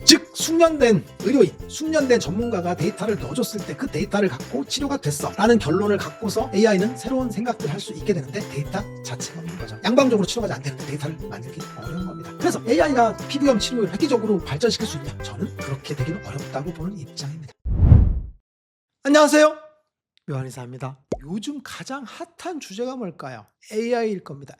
즉 숙련된 의료인, 숙련된 전문가가 데이터를 넣어줬을 때 그 데이터를 갖고 치료가 됐어 라는 결론을 갖고서 AI는 새로운 생각들을 할 수 있게 되는데 데이터 자체가 없는 거죠. 양방적으로 치료가 안 되는데 데이터를 만들기 어려운 겁니다. 그래서 AI가 피부염 치료를 획기적으로 발전시킬 수 있냐? 저는 그렇게 되기는 어렵다고 보는 입장입니다. 안녕하세요, 묘한의사입니다. 요즘 가장 핫한 주제가 뭘까요? AI일 겁니다.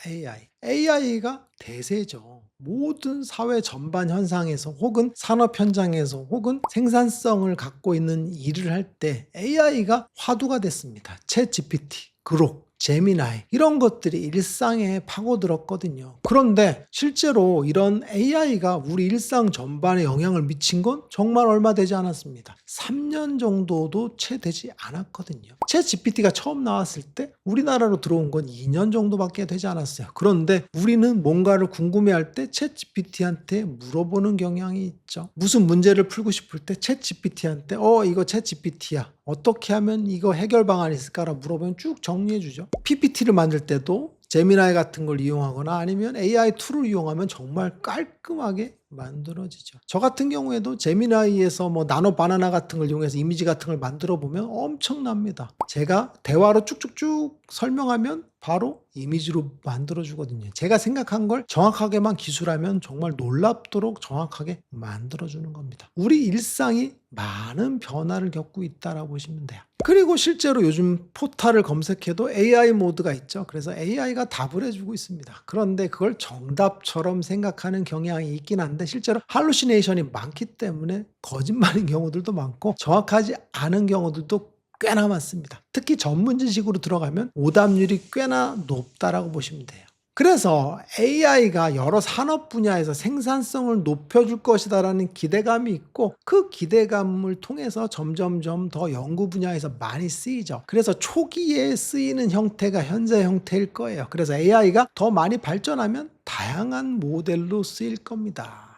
AI가 대세죠. 모든 사회 전반 현상에서 혹은 산업 현장에서 혹은 생산성을 갖고 있는 일을 할 때 AI가 화두가 됐습니다. 챗 GPT, 그록, 제미나이 이런 것들이 일상에 파고들었거든요. 그런데 실제로 이런 AI가 우리 일상 전반에 영향을 미친 건 정말 얼마 되지 않았습니다. 3년 정도도 채 되지 않았거든요. 챗 GPT가 처음 나왔을 때 우리나라로 들어온 건 2년 정도밖에 되지 않았어요. 그런데 우리는 뭔가를 궁금해할 때 챗 GPT한테 물어보는 경향이 있죠. 무슨 문제를 풀고 싶을 때 챗 GPT한테 이거 챗 GPT야, 어떻게 하면 이거 해결 방안이 있을까라 물어보면 쭉 정리해 주죠. PPT를 만들 때도 제미나이 같은 걸 이용하거나 아니면 AI 툴을 이용하면 정말 깔끔하게 만들어지죠. 저 같은 경우에도 제미나이에서 나노 바나나 같은 걸 이용해서 이미지 같은 걸 만들어 보면 엄청납니다. 제가 대화로 쭉쭉쭉 설명하면 바로 이미지로 만들어 주거든요. 제가 생각한 걸 정확하게만 기술하면 정말 놀랍도록 정확하게 만들어 주는 겁니다. 우리 일상이 많은 변화를 겪고 있다라고 보시면 돼요. 그리고 실제로 요즘 포탈을 검색해도 AI 모드가 있죠. 그래서 AI가 답을 해주고 있습니다. 그런데 그걸 정답처럼 생각하는 경향이 있긴 한데 실제로 할루시네이션이 많기 때문에 거짓말인 경우들도 많고 정확하지 않은 경우들도 꽤나 많습니다. 특히 전문 지식으로 들어가면 오답률이 꽤나 높다라고 보시면 돼요. 그래서 AI가 여러 산업 분야에서 생산성을 높여줄 것이다라는 기대감이 있고 그 기대감을 통해서 점점점 더 연구 분야에서 많이 쓰이죠. 그래서 초기에 쓰이는 형태가 현재 형태일 거예요. 그래서 AI가 더 많이 발전하면 다양한 모델로 쓰일 겁니다.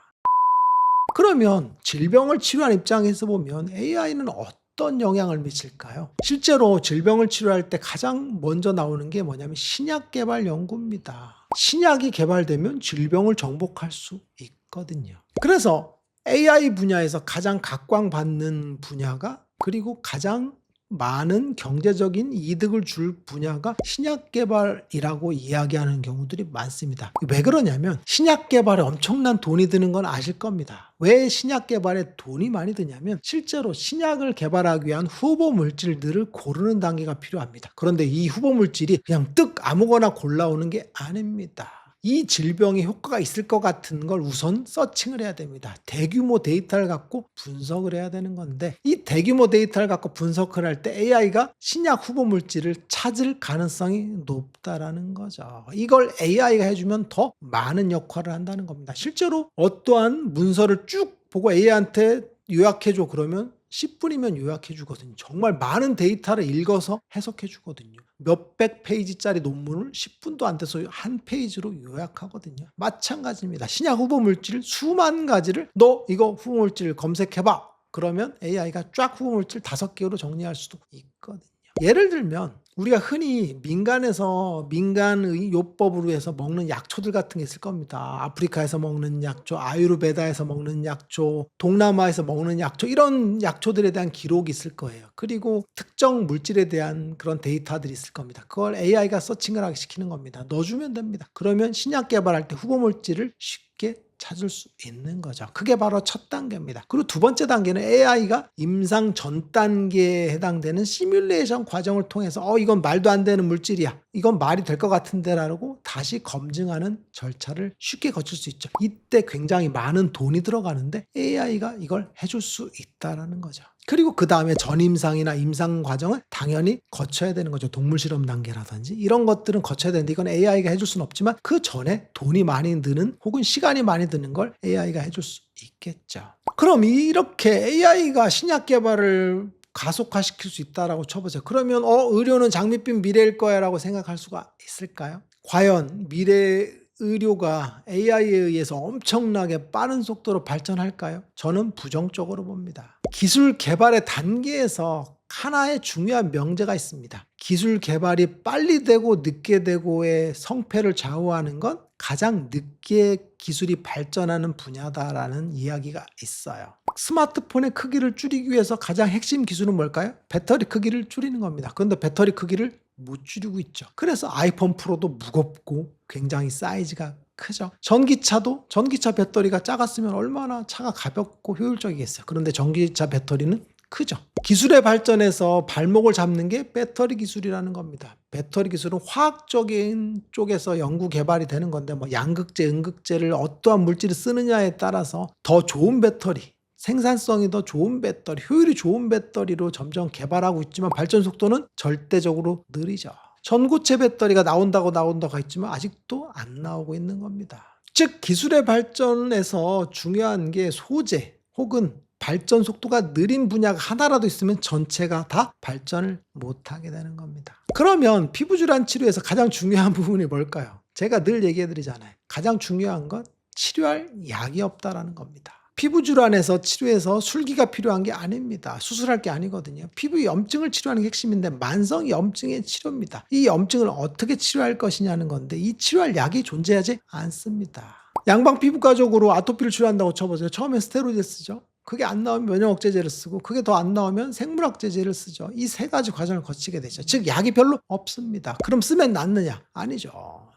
그러면 질병을 치료하는 입장에서 보면 AI는 어떤 영향을 미칠까요? 실제로 질병을 치료할 때 가장 먼저 나오는 게 뭐냐면 신약 개발 연구입니다. 신약이 개발되면 질병을 정복할 수 있거든요. 그래서 AI 분야에서 가장 각광받는 분야가 그리고 가장 많은 경제적인 이득을 줄 분야가 신약 개발이라고 이야기하는 경우들이 많습니다. 왜 그러냐면 신약 개발에 엄청난 돈이 드는 건 아실 겁니다. 왜 신약 개발에 돈이 많이 드냐면 실제로 신약을 개발하기 위한 후보 물질들을 고르는 단계가 필요합니다. 그런데 이 후보 물질이 그냥 아무거나 골라오는 게 아닙니다. 이 질병에 효과가 있을 것 같은 걸 우선 서칭을 해야 됩니다. 대규모 데이터를 갖고 분석을 해야 되는 건데 이 대규모 데이터를 갖고 분석을 할 때 AI가 신약 후보 물질을 찾을 가능성이 높다라는 거죠. 이걸 AI가 해주면 더 많은 역할을 한다는 겁니다. 실제로 어떠한 문서를 쭉 보고 AI한테 요약해줘 그러면 10분이면 요약해 주거든요. 정말 많은 데이터를 읽어서 해석해 주거든요. 몇백 페이지짜리 논문을 10분도 안 돼서 한 페이지로 요약하거든요. 마찬가지입니다. 신약 후보 물질 수만 가지를 너 이거 후보 물질 검색해봐. 그러면 AI가 쫙 후보 물질 5개로 정리할 수도 있거든요. 예를 들면 우리가 흔히 민간에서 민간의 요법으로 해서 먹는 약초들 같은 게 있을 겁니다. 아프리카에서 먹는 약초, 아유르베다에서 먹는 약초, 동남아에서 먹는 약초 이런 약초들에 대한 기록이 있을 거예요. 그리고 특정 물질에 대한 그런 데이터들이 있을 겁니다. 그걸 AI가 서칭을 하게 시키는 겁니다. 넣어주면 됩니다. 그러면 신약 개발할 때 후보 물질을 쉽게 찾을 수 있는 거죠. 그게 바로 첫 단계입니다. 그리고 두 번째 단계는 AI가 임상 전 단계에 해당되는 시뮬레이션 과정을 통해서 이건 말도 안 되는 물질이야. 이건 말이 될 것 같은데 라고 다시 검증하는 절차를 쉽게 거칠 수 있죠. 이때 굉장히 많은 돈이 들어가는데 AI가 이걸 해줄 수 있다는 거죠. 그리고 그 다음에 전임상이나 임상 과정을 당연히 거쳐야 되는 거죠. 동물 실험 단계라든지 이런 것들은 거쳐야 되는데 이건 AI가 해줄 수는 없지만 그 전에 돈이 많이 드는 혹은 시간이 많이 드는 걸 AI가 해줄 수 있겠죠. 그럼 이렇게 AI가 신약 개발을 가속화시킬 수 있다라고 쳐보세요. 그러면 의료는 장밋빛 미래일 거야 라고 생각할 수가 있을까요? 과연 미래 의료가 AI에 의해서 엄청나게 빠른 속도로 발전할까요? 저는 부정적으로 봅니다. 기술 개발의 단계에서 하나의 중요한 명제가 있습니다. 기술 개발이 빨리 되고 늦게 되고의 성패를 좌우하는 건 가장 늦게 기술이 발전하는 분야다라는 이야기가 있어요. 스마트폰의 크기를 줄이기 위해서 가장 핵심 기술은 뭘까요? 배터리 크기를 줄이는 겁니다. 그런데 배터리 크기를 못 줄이고 있죠. 그래서 아이폰 프로도 무겁고 굉장히 사이즈가 크죠. 전기차 배터리가 작았으면 얼마나 차가 가볍고 효율적이겠어요. 그런데 전기차 배터리는 크죠. 기술의 발전에서 발목을 잡는 게 배터리 기술이라는 겁니다. 배터리 기술은 화학적인 쪽에서 연구 개발이 되는 건데 뭐 양극재, 음극재를 어떠한 물질을 쓰느냐에 따라서 더 좋은 배터리, 생산성이 더 좋은 배터리, 효율이 좋은 배터리로 점점 개발하고 있지만 발전 속도는 절대적으로 느리죠. 전고체 배터리가 나온다고 했지만 아직도 안 나오고 있는 겁니다. 즉 기술의 발전에서 중요한 게 소재 혹은 발전 속도가 느린 분야가 하나라도 있으면 전체가 다 발전을 못하게 되는 겁니다. 그러면 피부질환 치료에서 가장 중요한 부분이 뭘까요? 제가 늘 얘기해드리잖아요. 가장 중요한 건 치료할 약이 없다라는 겁니다. 피부질환에서 치료해서 술기가 필요한 게 아닙니다. 수술할 게 아니거든요. 피부 염증을 치료하는 게 핵심인데 만성 염증의 치료입니다. 이 염증을 어떻게 치료할 것이냐는 건데 이 치료할 약이 존재하지 않습니다. 양방 피부과적으로 아토피를 치료한다고 쳐보세요. 처음에 스테로이드 쓰죠. 그게 안 나오면 면역억제제를 쓰고 그게 더 안 나오면 생물학제제를 쓰죠. 이 세 가지 과정을 거치게 되죠. 즉 약이 별로 없습니다. 그럼 쓰면 낫느냐? 아니죠.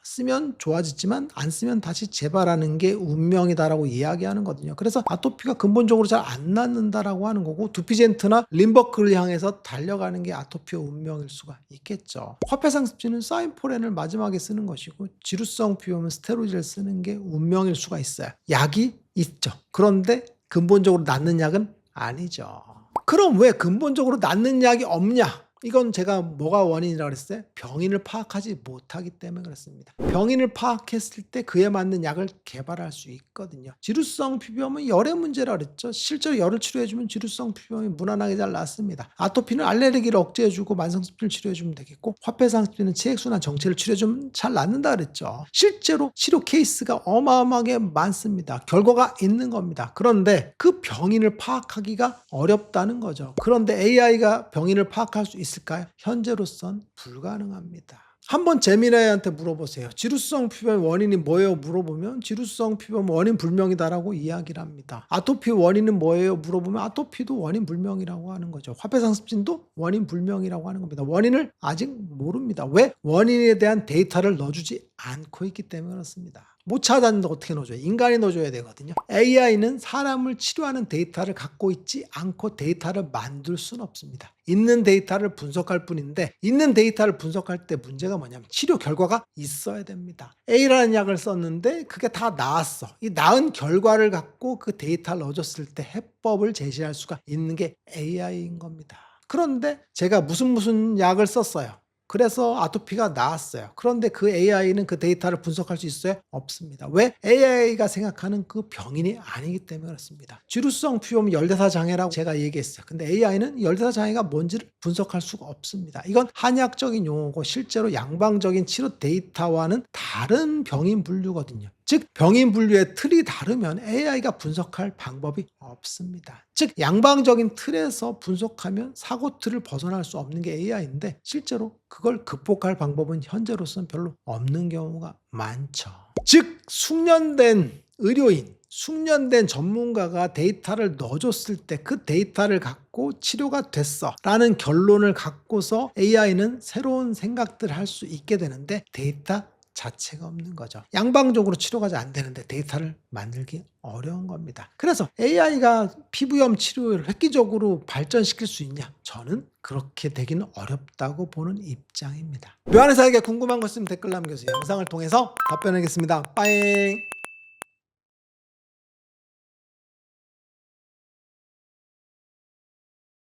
쓰면 좋아지지만 안 쓰면 다시 재발하는 게 운명이다라고 이야기하는 거거든요. 그래서 아토피가 근본적으로 잘 안 낫는다라고 하는 거고 두피젠트나 림버크를 향해서 달려가는 게 아토피의 운명일 수가 있겠죠. 화폐상습제는 사인포렌을 마지막에 쓰는 것이고 지루성 피부염은 스테로이드를 쓰는 게 운명일 수가 있어요. 약이 있죠. 그런데 근본적으로 낫는 약은 아니죠. 그럼 왜 근본적으로 낫는 약이 없냐? 이건 제가 뭐가 원인이라고 그랬어요? 병인을 파악하지 못하기 때문에 그렇습니다. 병인을 파악했을 때 그에 맞는 약을 개발할 수 있거든요. 지루성 피부염은 열의 문제라고 그랬죠. 실제로 열을 치료해주면 지루성 피부염이 무난하게 잘 낫습니다. 아토피는 알레르기를 억제해주고 만성습진을 치료해주면 되겠고 화폐상습제는 치액순환 정체를 치료해주면 잘 낫는다 그랬죠. 실제로 치료 케이스가 어마어마하게 많습니다. 결과가 있는 겁니다. 그런데 그 병인을 파악하기가 어렵다는 거죠. 그런데 AI가 병인을 파악할 수 있을까요? 현재로선 불가능합니다. 한번 재미나이한테 물어보세요. 지루성 피부염 원인이 뭐예요? 물어보면 지루성 피부염 원인 불명이다라고 이야기를 합니다. 아토피 원인은 뭐예요? 물어보면 아토피도 원인 불명이라고 하는 거죠. 화폐상습진도 원인 불명이라고 하는 겁니다. 원인을 아직 모릅니다. 왜? 원인에 대한 데이터를 넣어주지 않고 있기 때문에 그렇습니다. 못 찾았는데 어떻게 넣어줘요? 인간이 넣어줘야 되거든요. AI는 사람을 치료하는 데이터를 갖고 있지 않고 데이터를 만들 수는 없습니다. 있는 데이터를 분석할 뿐인데 있는 데이터를 분석할 때 문제가 뭐냐면 치료 결과가 있어야 됩니다. A라는 약을 썼는데 그게 다 나았어. 이 나은 결과를 갖고 그 데이터를 넣어줬을 때 해법을 제시할 수가 있는 게 AI인 겁니다. 그런데 제가 무슨 약을 썼어요. 그래서 아토피가 나았어요. 그런데 그 AI는 그 데이터를 분석할 수 있어요? 없습니다. 왜? AI가 생각하는 그 병인이 아니기 때문에 그렇습니다. 지루성 피부염 열대사 장애라고 제가 얘기했어요. 근데 AI는 열대사 장애가 뭔지를 분석할 수가 없습니다. 이건 한의학적인 용어고 실제로 양방적인 치료 데이터와는 다른 병인 분류거든요. 즉 병인 분류의 틀이 다르면 AI가 분석할 방법이 없습니다. 즉 양방적인 틀에서 분석하면 사고 틀을 벗어날 수 없는 게 AI인데 실제로 그걸 극복할 방법은 현재로서는 별로 없는 경우가 많죠. 즉 숙련된 의료인, 숙련된 전문가가 데이터를 넣어줬을 때 그 데이터를 갖고 치료가 됐어 라는 결론을 갖고서 AI는 새로운 생각들을 할 수 있게 되는데 데이터 자체가 없는 거죠. 양방적으로 치료가 잘 안 되는데 데이터를 만들기 어려운 겁니다. 그래서 AI가 피부염 치료를 획기적으로 발전시킬 수 있냐? 저는 그렇게 되기는 어렵다고 보는 입장입니다. 묘한의사에게 궁금한 거 있으면 댓글 남겨주세요. 영상을 통해서 답변하겠습니다. 빠잉.